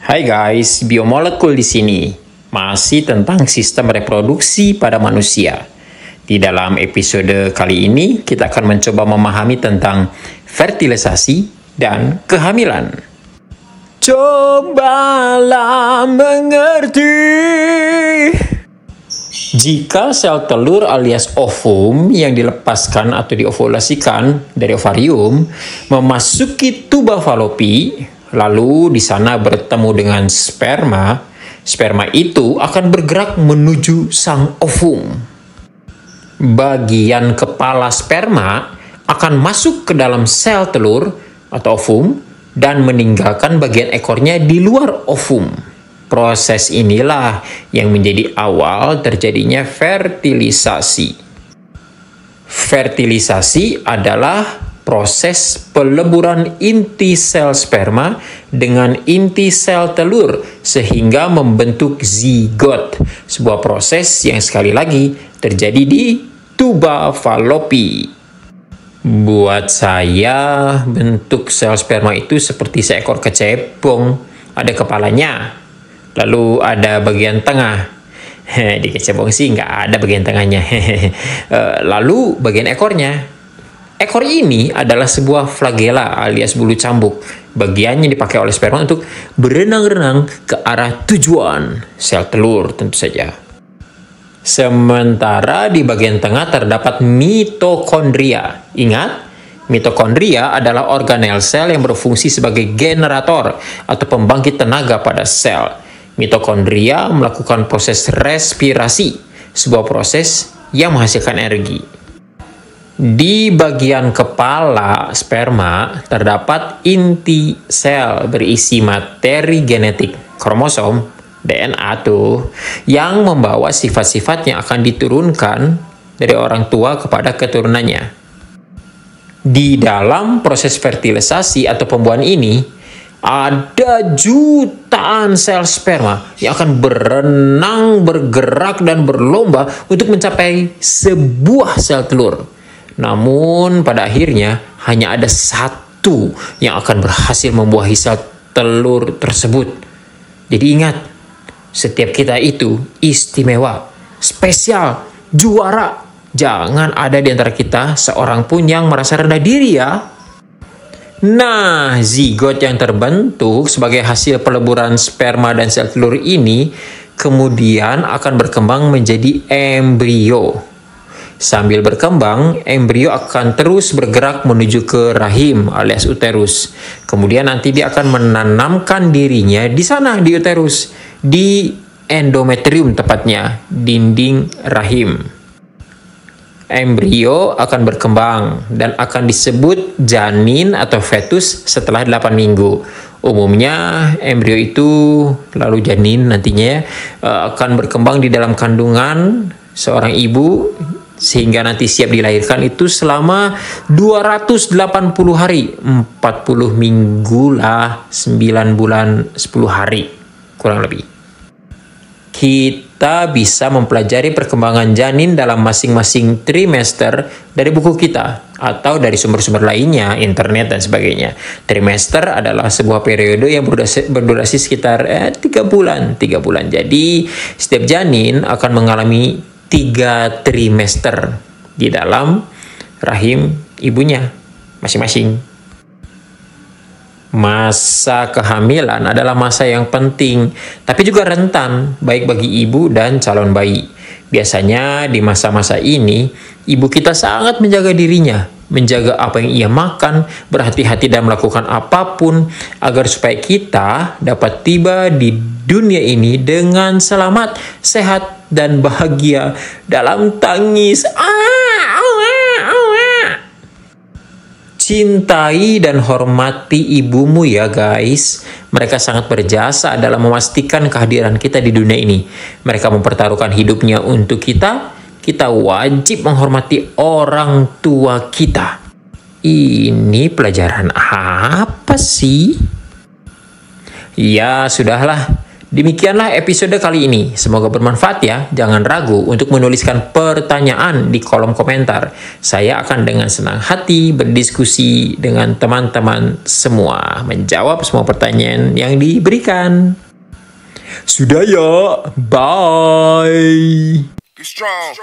Hai guys, biomolekul di sini masih tentang sistem reproduksi pada manusia. Di dalam episode kali ini kita akan mencoba memahami tentang fertilisasi dan kehamilan. Cobalah mengerti. Jika sel telur alias ovum yang dilepaskan atau diovulasikan dari ovarium memasuki tuba falopi, lalu di sana bertemu dengan sperma, sperma itu akan bergerak menuju sang ovum. Bagian kepala sperma akan masuk ke dalam sel telur atau ovum dan meninggalkan bagian ekornya di luar ovum. Proses inilah yang menjadi awal terjadinya fertilisasi. Fertilisasi adalah proses peleburan inti sel sperma dengan inti sel telur sehingga membentuk zigot, sebuah proses yang sekali lagi terjadi di tuba falopi. Buat saya, bentuk sel sperma itu seperti seekor kecebong, ada kepalanya, lalu ada bagian tengah. Di kecebong sih nggak ada bagian tengahnya. Lalu bagian ekornya. Ekor ini adalah sebuah flagela alias bulu cambuk. Bagiannya dipakai oleh sperma untuk berenang-renang ke arah tujuan sel telur tentu saja. Sementara di bagian tengah terdapat mitokondria. Ingat, mitokondria adalah organel sel yang berfungsi sebagai generator atau pembangkit tenaga pada sel. Mitokondria melakukan proses respirasi, sebuah proses yang menghasilkan energi. Di bagian kepala sperma terdapat inti sel berisi materi genetik kromosom DNA tuh yang membawa sifat-sifat yang akan diturunkan dari orang tua kepada keturunannya. Di dalam proses fertilisasi atau pembuahan ini ada jutaan sel sperma yang akan berenang, bergerak dan berlomba untuk mencapai sebuah sel telur. Namun pada akhirnya hanya ada satu yang akan berhasil membuahi sel telur tersebut. Jadi ingat, setiap kita itu istimewa, spesial, juara. Jangan ada di antara kita seorang pun yang merasa rendah diri ya. Nah, zigot yang terbentuk sebagai hasil peleburan sperma dan sel telur ini kemudian akan berkembang menjadi embrio. Sambil berkembang, embrio akan terus bergerak menuju ke rahim alias uterus. Kemudian nanti dia akan menanamkan dirinya di sana di uterus, di endometrium tepatnya, dinding rahim. Embrio akan berkembang dan akan disebut janin atau fetus setelah 8 minggu. Umumnya embrio itu lalu janin nantinya akan berkembang di dalam kandungan seorang ibu sehingga nanti siap dilahirkan itu selama 280 hari, 40 minggu lah, 9 bulan 10 hari kurang lebih. Kita bisa mempelajari perkembangan janin dalam masing-masing trimester dari buku kita atau dari sumber-sumber lainnya, internet dan sebagainya. Trimester adalah sebuah periode yang berdurasi sekitar 3 bulan. Jadi setiap janin akan mengalami 3 trimester di dalam rahim ibunya masing-masing. Masa kehamilan adalah masa yang penting, tapi juga rentan, baik bagi ibu dan calon bayi. Biasanya di masa-masa ini, ibu kita sangat menjaga dirinya, menjaga apa yang ia makan, berhati-hati dan melakukan apapun agar supaya kita dapat tiba di dunia ini dengan selamat, sehat, dan bahagia dalam tangis. Cintai dan hormati ibumu ya guys. Mereka sangat berjasa dalam memastikan kehadiran kita di dunia ini. Mereka mempertaruhkan hidupnya untuk kita. Kita wajib menghormati orang tua kita. Ini pelajaran apa sih? Ya sudahlah. Demikianlah episode kali ini. Semoga bermanfaat ya. Jangan ragu untuk menuliskan pertanyaan di kolom komentar. Saya akan dengan senang hati berdiskusi dengan teman-teman semua, menjawab semua pertanyaan yang diberikan. Sudah ya, bye. Be strong.